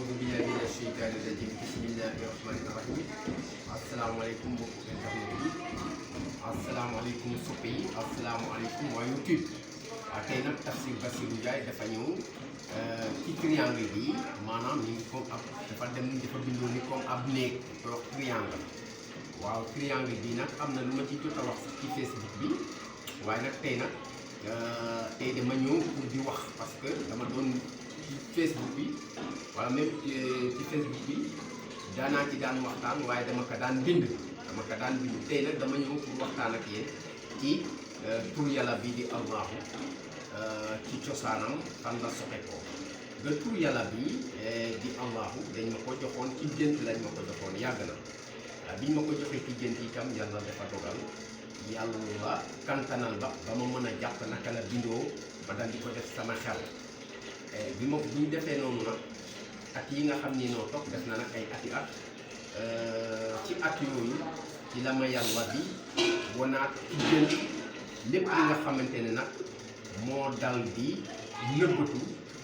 أعوذ بالله من الشيطان الرجيم بسم الله الرحمن الرحيم asalaamaaleykum mbokku internet yi asalaamaaleykum soppe yi asalaamaaleykum waa YouTube tey nag Tafsir Bassirou Ndiaye dafa ñëw ci triangle bi maanaam ni comme ab dafa bindoo ni comme ab néeg toog triangle waaw triangle bi nag am na lu ma ci jot a wax ci Facebook bi waaye nag tey dama ñëw pour di wax parce que dama doon ci Facebook bi wala même ci Facebook bi daanaa ci daan waxtaan waaye dama ko daan bind tey nag dama ñëw pour waxtaan ak yéen ci tur yàlla bi di Allahu ci cosaanam fan la soxe ko nga tur yàlla bi di Allahu dañ ma ko joxoon ci gént lañ ma ko joxoon yàgg na biñ ma ko joxee ci gént itam yàlla dafa dogal yàlla la kantanal ba ma mën a jàpp naka la bindoo ba dal di ko def sama xel bi ñu defee noonu nag at yi nga xam ni noo toog def na nag ay ati at ci at yooyu ci la ma yàlla bi wanaat ci gént lépp li nga xamante ne nag moo dal di nëbbatu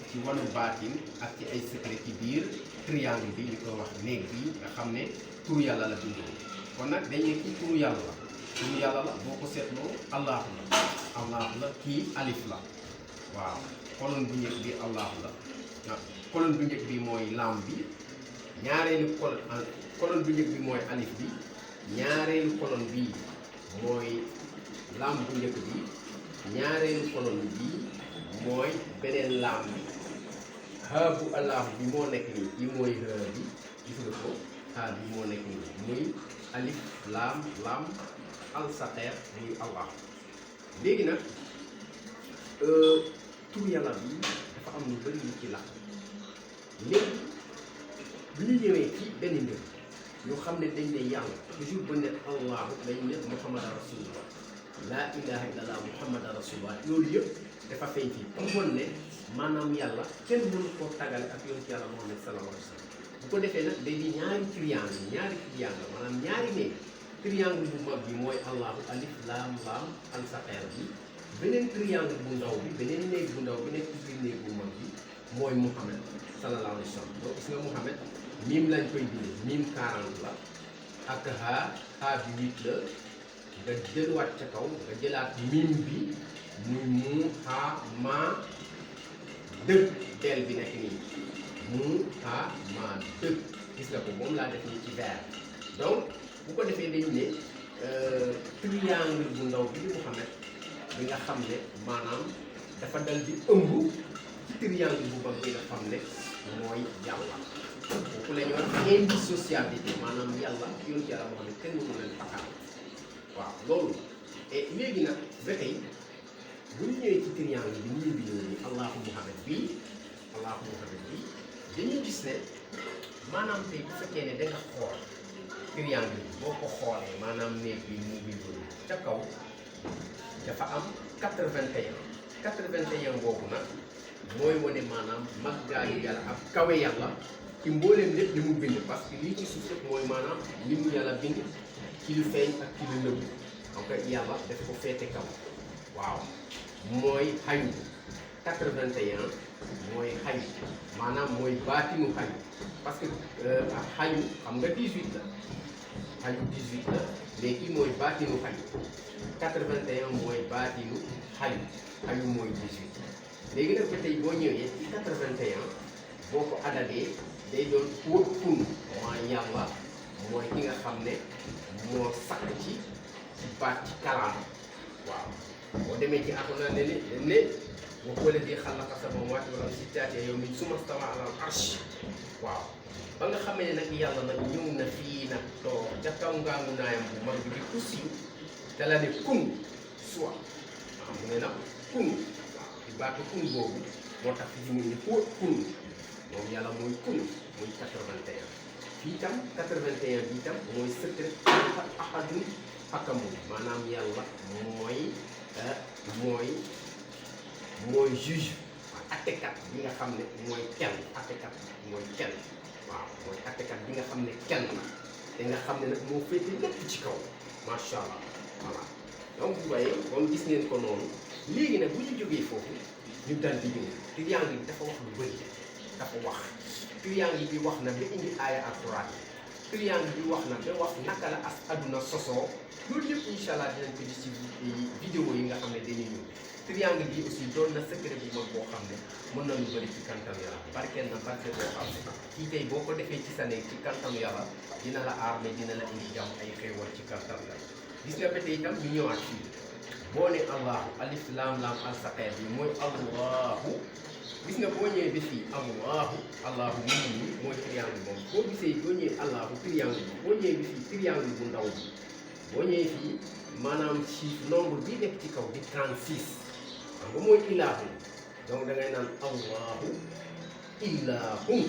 ci wàllu baatin ak ci ay secret ci biir triangle bi ñu koy wax néeg bi nga xam ne tur yàlla la bindoo kon nag dañuy ci tur yàlla la boo ko seetloo allahu la kii alif la waaw colonne bu njëkk bi allahu la colonne bu njëkk bi mooy lam bi ñaareelu colonne bu njëkk bi mooy alif bi ñaareelu colonne bi mooy lam bu njëkk bi ñaareelu colonne bi mooy beneen lam bi ha bu allah bi moo nekk nii yi mooy ha bi gis nga ko ha bi moo nekk nii muy alif lam al saqeer muy allah léegi nag tur yàlla bi dafa am lu bëri lu ci làq léegi bu ñu ñëwee ci benn mbir ñu xam ne dañ ne yàlla toujours ba ne allahu dañ ne muhammad rasulullah laa ilaha illallah muhammad rasulullah loolu yëpp dafa feeñ fii pour won ne maanaam yàlla kenn mënu koo tagale ak yoon ci yàlla muhammad sallallahu alayhi wa sallam bu ko defee nag day di ñaari triangle maanaam ñaari néeg triangle bu mag bi mooy allahu alif laam al saqeer bi beneen triangle bu ndaw bi beneen néeg bu ndaw bi nekk ci biir néeg bu mag bi mooy Muhammad sallallahu alayhi wa sallam donc gis nga Muhammad miim lañ koy bindee miim 40 la ak haa bi 8 la nga jëlwaat ca kaw nga jëlaat miim bi muy mu haa ma dëgg del bi nekk nii mu haa ma dëgg gis nga ko moom laa def nii ci vert donc bu ko defee dañu ne triangle bu ndaw bi di Muhammad bi nga xam ne maanaam dafa dal di ëmb ci triangle bu mag bi nga xam ne mooy yàlla kooku la ñuy wax indissociabilité maanaam yàlla yoon ci yàlla moo xam ne kenn mënu leen fakkaat waaw loolu et léegi nag ba tey bu ñu ñëwee ci triangle bi ñuy bindoo ni allahu muhammad bii dañuy gis ne maanaam tey bu fekkee ne da nga xool triangle bi boo ko xoolee maanaam néeg bi mu bindoo ca kaw dafa am 81 boobu nag mooy wane maanaam màggaayu yàlla ak kawe yàlla ci mbooleem lépp li mu bind parce que lii ci suuf rek mooy maanaam li mu yàlla bind ci lu feeñ ak ci lu nëbbu donc yàlla daf ko féete kaw waaw mooy xayu 81 mooy xayu maanaam mooy baatinu xayu parce que ak xayu xam nga 18 la xayu 18 la mais kii mooy baatinu xayu 81 mooy baatinu xayu mooy 18 léegi nag ba tey boo ñëwee ci 81 boo ko adadee day doon pour kun mooy yàlla mooy ki nga xam ne moo sakk ci baat ci kalaam waaw boo demee ci àdduna ne boo ko leen di xalaqa samaawaati wal arda fi sittati ayyaamin summa stawaa alal arsh waaw ba nga xamee ne nag yàlla nag ñëw na fii nag toog ca kaw ngaangu naayam bu mag bi di kursi te la ne kun soit xam ne nag kun waaw ci baatu kun boobu moo tax fi mu ne pour kun moom yàlla mooy kun muy 81 fii tam 81 bi tam mooy secret ahadun hakamu maanaam yàlla mooy juge attekat bi nga xam ne mooy kenn attekat mooy kenn waaw mooy attekat bi nga xam ne kenn la te nga xam ne nag moo féete lépp ci kaw macha allah voilà donc vous voyez comme gis ngeen ko noonu léegi nag bu ñu jógee foofu ñu dal di ñëw triangle bi dafa wax lu bëri dafa wax triangle bi wax na ba indi aaya alquran triangle bi wax na ba wax naka la aduna sosoo loolu yëpp incha allah dinañ ko gis ci vidéo yi nga xam ne dañuy ñëw triangle bi aussi doon na secret bu mag boo xam ne mën na lu bëri ci kantam yàlla barkeel na barke boo xam ne kii tey boo ko defee ci sa néeg ci kantam yàlla dina la aar mais dina la indi jàmm ay xéewal ci kantam yàlla gis nga ba tey itam ñu ñëwaat fii boo ne allahu alif laam laam al saqeer bi mooy allahu gis nga boo ñëwee ba fii allahu nii mooy triangle moom boo gisee boo ñëwee allahu triangle bi boo ñëwee ba fii triangle bu ndaw bi boo ñëwee fii maanaam ci nombre bi nekk ci kaw di 36 xam nga mooy ilaahu donc da ngay naan allahu ilahum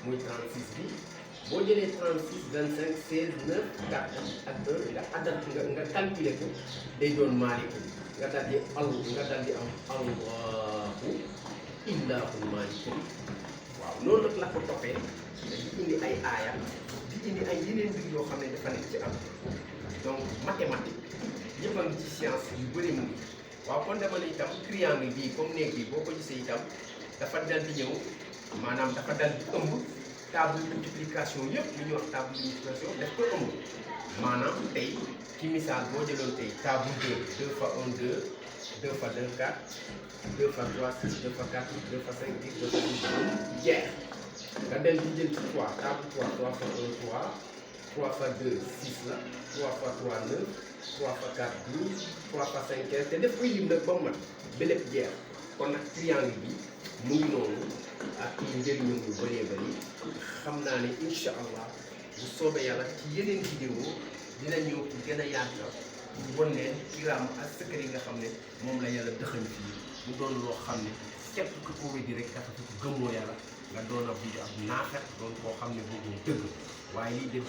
muy 36 bi boo jëlee 36 25 16 9 4 ak 2 nga adat nga calculer ko day doon maalikum nga dal di am allahu ilahum maalikum waaw noonu nag la ko toppee di indi ay aaya di indi ay yeneen mbir yoo xam ne dafa nekk ci am donc mathématique yëpp a ngi ci science yu bëri mu ngi waaw kon dama ne itam triangle bii comme néeg bi boo ko gisee itam dafa dal di ñëw maanaam dafa dal di ëmb table multiplication yëpp li ñuy wax table multiplication daf ko ëmb maanaam tey ci misaal boo jëloon tey table 2 2 fois 1 2 2 fois 2 4 2 fois 3 6 2 fois 4 8 2 fois 5 10 2 fois 12 jeex nga dem di jël ci 3 table 3 3 fois 1 3 3 fois 2 6 la 3 fois 3 9 3 fois 4 12 3 fois 5 15 te def koy lim nag ba mu mat ba lépp jeex kon nag triangle bi mu ngi noonu ak kii njëriñam yu bëree bëri xam naa ne incha allah bu soobee yàlla ci yeneen vidéo dina ñëw pour gën a yaatal won leen kiram ak secret yi nga xam ne moom la yàlla dëxañ fii mu doon loo xam ne képp ku ko weddi rek dafa fi gëmmoo yàlla nga doon ab ab naafet doon koo xam ne bëggoo dëgg waaye lii de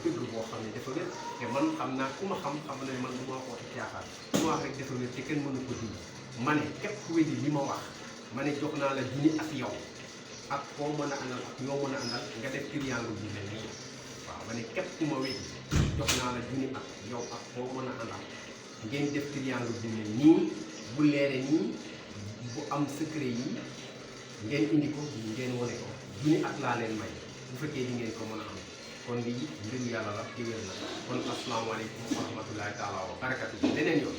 dëgg boo xam ne dafa wér te man xam naa ku ma xam ne man du ma wax waxi caaxaan ku ma wax rek dafa wér te kenn mënu ko dindi ma ne képp ku weddi li ma wax ma ne jox naa la junni ak yow ak koo mën a àndal ak ñoo mën a àndal nga def triangle bi mel nii waaw ma ne képp ku ma weddi jox naa la junni ak yow ak koo mën a àndal ngeen def triangle bi mel nii bu leere nii bu am secret yi ngeen indi ko ngeen wane ko junni ak laa leen may bu fekkee di ngeen ko mën a am kon lii mbiru yàlla la ci wér na kon asalaamaaleykum wa rahmatullahi taala wa barakatu beneen yoon